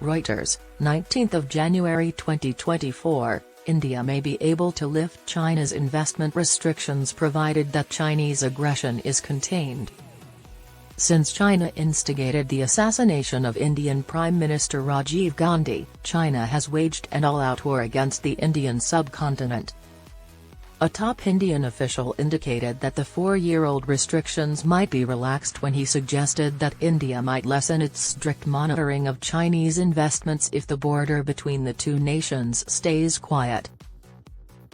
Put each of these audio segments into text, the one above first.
Reuters, 19 January 2024, India may be able to lift China's investment restrictions provided that Chinese aggression is contained. Since China instigated the assassination of Indian Prime Minister Rajiv Gandhi, China has waged an all-out war against the Indian subcontinent. A top Indian official indicated that the 4-year-old restrictions might be relaxed when he suggested that India might lessen its strict monitoring of Chinese investments if the border between the two nations stays quiet.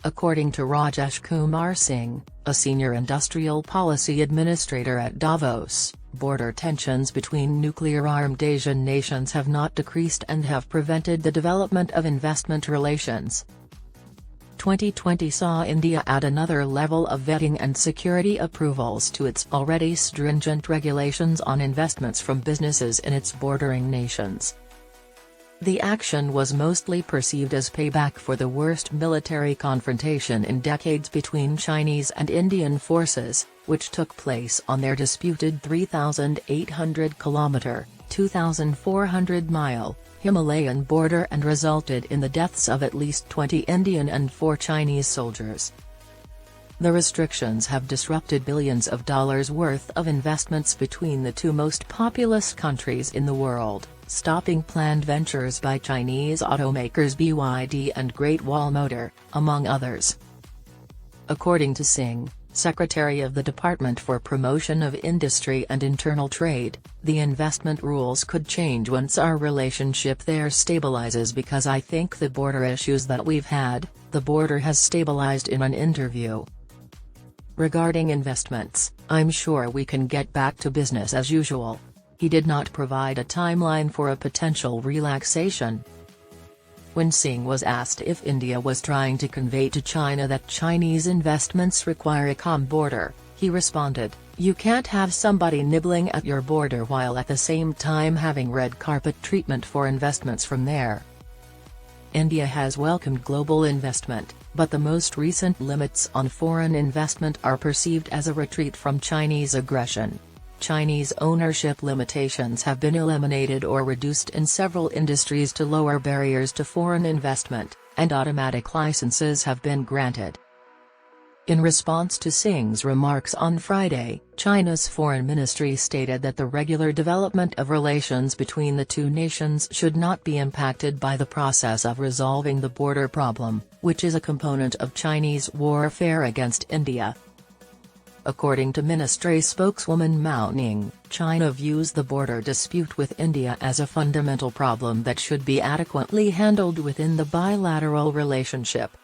According to Rajesh Kumar Singh, a senior industrial policy administrator at Davos, border tensions between nuclear-armed Asian nations have not decreased and have prevented the development of investment relations. 2020 saw India add another level of vetting and security approvals to its already stringent regulations on investments from businesses in its bordering nations. The action was mostly perceived as payback for the worst military confrontation in decades between Chinese and Indian forces, which took place on their disputed 3,800-kilometre (2,400-mile) Himalayan border and resulted in the deaths of at least 20 Indian and 4 Chinese soldiers. The restrictions have disrupted billions of dollars worth of investments between the two most populous countries in the world, stopping planned ventures by Chinese automakers BYD and Great Wall Motor, among others. According to Singh, Secretary of the Department for Promotion of Industry and Internal Trade, the investment rules could change once our relationship there stabilizes because I think the border issues that we've had, the border has stabilized in an interview. Regarding investments, I'm sure we can get back to business as usual. He did not provide a timeline for a potential relaxation. When Singh was asked if India was trying to convey to China that Chinese investments require a calm border, he responded, "You can't have somebody nibbling at your border while at the same time having red carpet treatment for investments from there." India has welcomed global investment, but the most recent limits on foreign investment are perceived as a retreat from Chinese aggression. Chinese ownership limitations have been eliminated or reduced in several industries to lower barriers to foreign investment, and automatic licenses have been granted. In response to Singh's remarks on Friday, China's foreign ministry stated that the regular development of relations between the two nations should not be impacted by the process of resolving the border problem, which is a component of Chinese warfare against India. According to ministry spokeswoman Mao Ning, China views the border dispute with India as a fundamental problem that should be adequately handled within the bilateral relationship.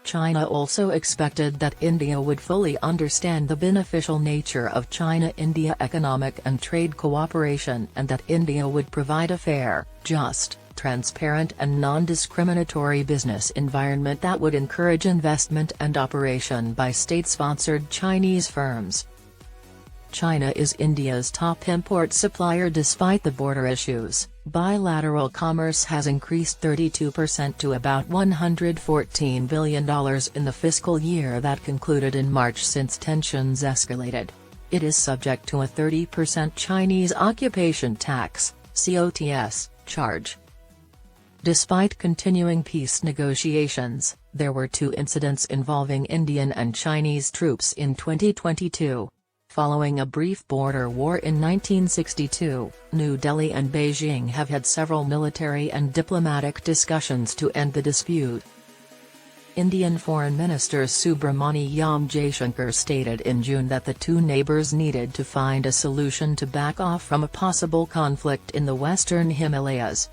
China also expected that India would fully understand the beneficial nature of China-India economic and trade cooperation and that India would provide a fair, just, transparent and non-discriminatory business environment that would encourage investment and operation by state-sponsored Chinese firms. China is India's top import supplier despite the border issues. Bilateral commerce has increased 32% to about $114 billion in the fiscal year that concluded in March since tensions escalated. It is subject to a 30% Chinese occupation tax (COTS) charge. Despite continuing peace negotiations, there were 2 incidents involving Indian and Chinese troops in 2022. Following a brief border war in 1962, New Delhi and Beijing have had several military and diplomatic discussions to end the dispute. Indian Foreign Minister Subramaniam Jaishankar stated in June that the two neighbors needed to find a solution to back off from a possible conflict in the western Himalayas.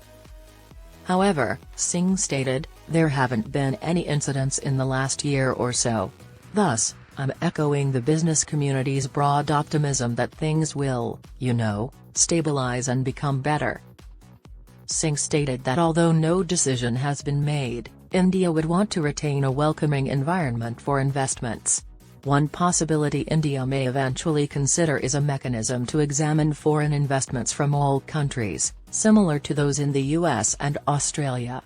However, Singh stated, "There haven't been any incidents in the last year or so. Thus, I'm echoing the business community's broad optimism that things will, stabilize and become better." Singh stated that although no decision has been made, India would want to retain a welcoming environment for investments. One possibility India may eventually consider is a mechanism to examine foreign investments from all countries, similar to those in the US and Australia.